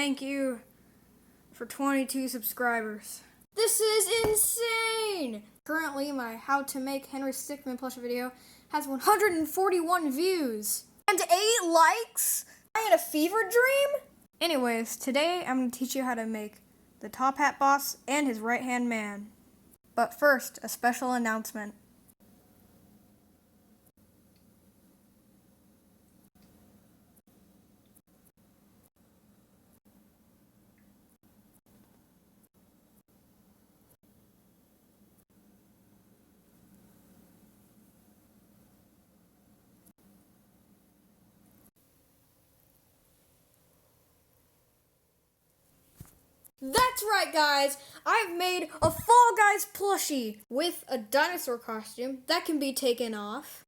thank you for 22 subscribers. This is insane! Currently, my How to Make Henry Stickmin plushie video has 141 views and 8 likes. Am I in a fever dream? Anyways, today I'm going to teach you how to make the Top Hat Boss and his right-hand man. But first, a special announcement. That's right, guys! I've made a Fall Guys plushie with a dinosaur costume that can be taken off.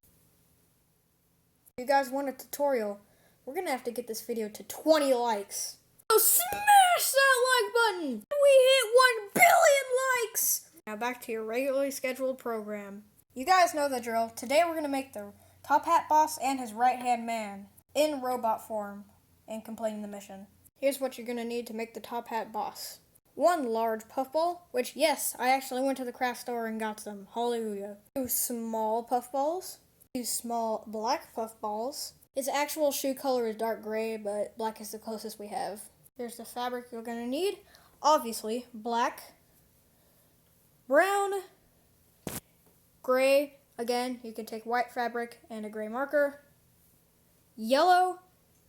If you guys want a tutorial, we're gonna have to get this video to 20 likes. So smash that like button! We hit 1 billion likes! Now back to your regularly scheduled program. You guys know the drill. Today we're gonna make the Top Hat Boss and his right-hand man in robot form and completing the mission. Here's what you're going to need to make the Top Hat Boss. 1 large puffball, which, yes, I actually went to the craft store and got some. Hallelujah. 2 small puffballs. 2 small black puffballs. His actual shoe color is dark gray, but black is the closest we have. Here's the fabric you're going to need. Obviously, black, brown, gray. Again, you can take white fabric and a gray marker. Yellow,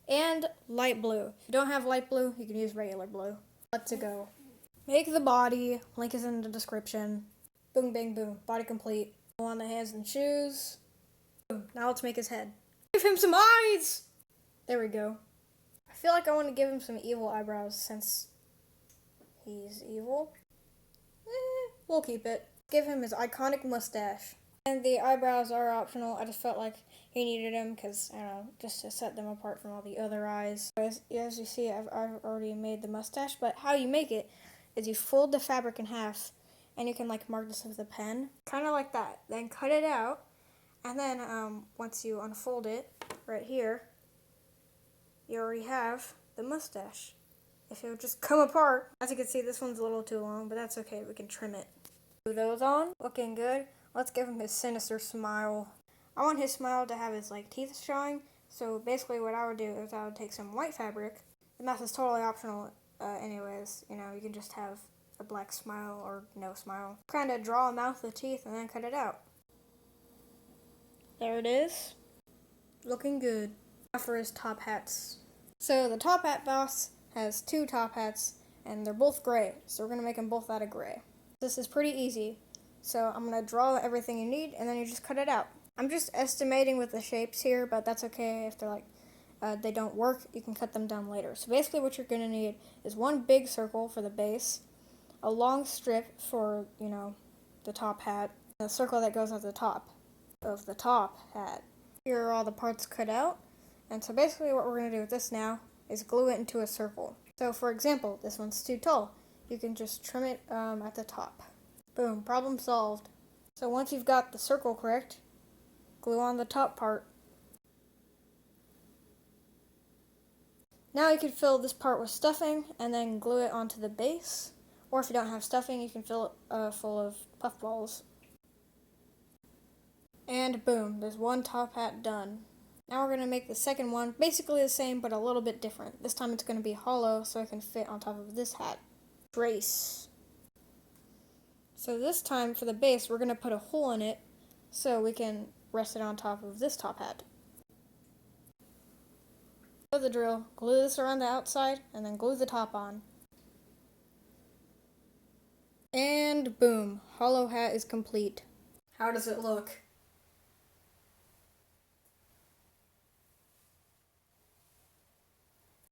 and light blue. If you don't have light blue, you can use regular blue. Let's go. Make the body. Link is in the description. Boom, bang, boom. Body complete. Go on the hands and shoes. Boom. Now let's make his head. Give him some eyes! There we go. I feel like I want to give him some evil eyebrows since he's evil. We'll keep it. Give him his iconic mustache. And the eyebrows are optional. I just felt like he needed them because, I don't know, just to set them apart from all the other eyes. As you see, I've already made the mustache, but how you make it is you fold the fabric in half, and you can, like, mark this with a pen. Kind of like that. Then cut it out, and then once you unfold it, right here, you already have the mustache. If it would just come apart. As you can see, this one's a little too long, but that's okay. We can trim it. Glue those on. Looking good. Let's give him his Sinister Smile. I want his smile to have his teeth showing, so basically what I would do is I would take some white fabric, and that's totally optional anyways. You know, you can just have a black smile or no smile. Kind of draw a mouth with teeth and then cut it out. There it is. Looking good. Now for his top hats. So the Top Hat Boss has 2 top hats, and they're both gray, so we're going to make them both out of gray. This is pretty easy. So I'm going to draw everything you need, and then you just cut it out. I'm just estimating with the shapes here, but that's okay if they're they don't work. You can cut them down later. So basically what you're going to need is 1 big circle for the base, a long strip for, you know, the top hat, and a circle that goes at the top of the top hat. Here are all the parts cut out, and so basically what we're going to do with this now is glue it into a circle. So for example, this one's too tall. You can just trim it at the top. Boom, problem solved. So once you've got the circle correct, glue on the top part. Now you can fill this part with stuffing and then glue it onto the base. Or if you don't have stuffing, you can fill it full of puffballs. And boom, there's 1 top hat done. Now we're going to make the second one basically the same but a little bit different. This time it's going to be hollow so it can fit on top of this hat. Trace. So this time for the base, we're going to put a hole in it so we can rest it on top of this top hat. So the drill, glue this around the outside and then glue the top on. And boom, hollow hat is complete. How does it look?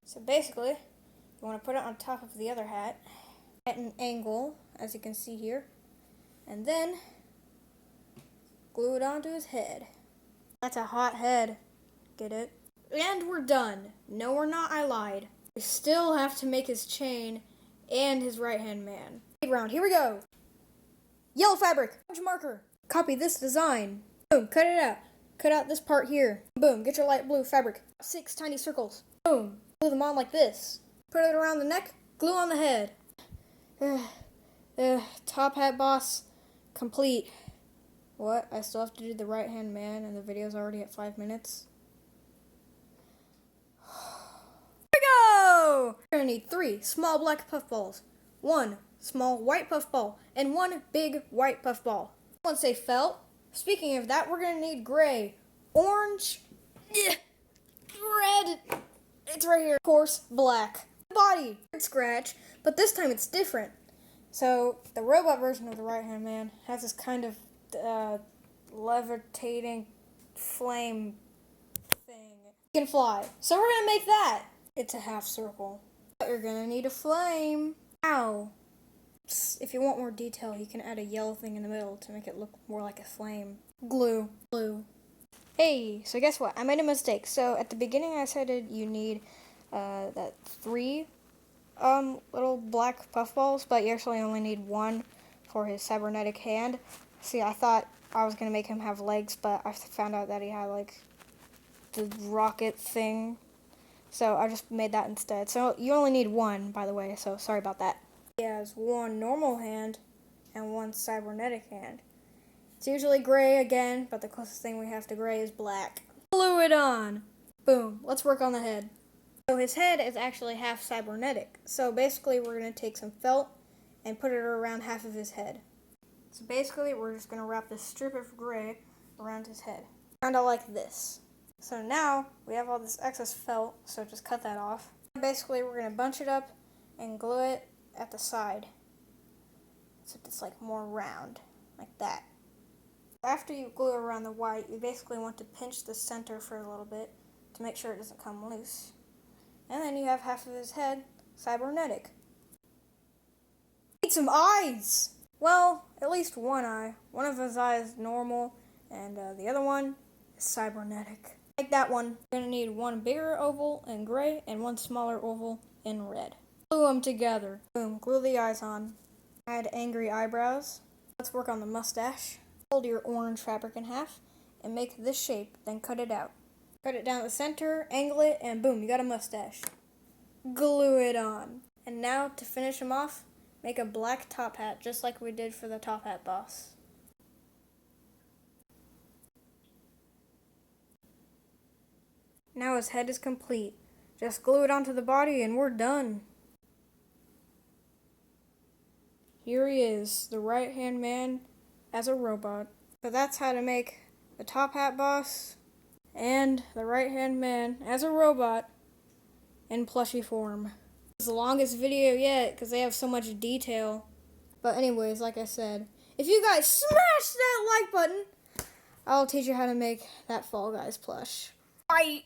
So basically, you want to put it on top of the other hat at an angle, as you can see here. And then, glue it onto his head. That's a hot head. Get it? And we're done. No, we're not. I lied. We still have to make his chain and his right-hand man. Round. Here we go. Yellow fabric. Orange marker. Copy this design. Boom. Cut it out. Cut out this part here. Boom. Get your light blue fabric. 6 tiny circles. Boom. Glue them on like this. Put it around the neck, glue on the head. Top hat boss complete. What? I still have to do the right hand man and the video's already at 5 minutes? Here we go! We're gonna need 3 small black puffballs, 1 small white puffball, and 1 big white puffball. Once they felt, speaking of that, we're gonna need gray, orange, red, it's right here, of course, black. Body, scratch, but this time it's different. So the robot version of the right hand man has this kind of levitating flame thing. You can fly. So we're gonna make that. It's a half circle. But you're gonna need a flame. Ow. If you want more detail, you can add a yellow thing in the middle to make it look more like a flame. Glue. Hey, so guess what? I made a mistake. So at the beginning I said you need that 3 little black puffballs, but you actually only need 1 for his cybernetic hand. See, I thought I was gonna make him have legs, but I found out that he had like the rocket thing. So I just made that instead. So you only need 1, by the way, so sorry about that. He has 1 normal hand and 1 cybernetic hand. It's usually gray again, but the closest thing we have to gray is black. Glue it on. Boom. Let's work on the head. So his head is actually half cybernetic. So basically we're going to take some felt and put it around half of his head. So basically we're just going to wrap this strip of gray around his head. Kind of like this. So now we have all this excess felt, so just cut that off. Basically we're going to bunch it up and glue it at the side. So it's like more round, like that. After you glue around the white, you basically want to pinch the center for a little bit to make sure it doesn't come loose. And then you have half of his head cybernetic. Need some eyes! Well, at least 1 eye. One of his eyes is normal, and the other one is cybernetic. Like that one. You're going to need 1 bigger oval in gray and 1 smaller oval in red. Glue them together. Boom, glue the eyes on. Add angry eyebrows. Let's work on the mustache. Fold your orange fabric in half and make this shape, then cut it out. Cut it down the center, angle it, and boom, you got a mustache. Glue it on. And now to finish him off, make a black top hat, just like we did for the top hat boss. Now his head is complete. Just glue it onto the body and we're done. Here he is, the right-hand man as a robot. So that's how to make the top hat boss and the right-hand man as a robot in plushie form. It's the longest video yet because they have so much detail. But anyways, like I said, if you guys smash that like button, I'll teach you how to make that Fall Guys plush. Bye!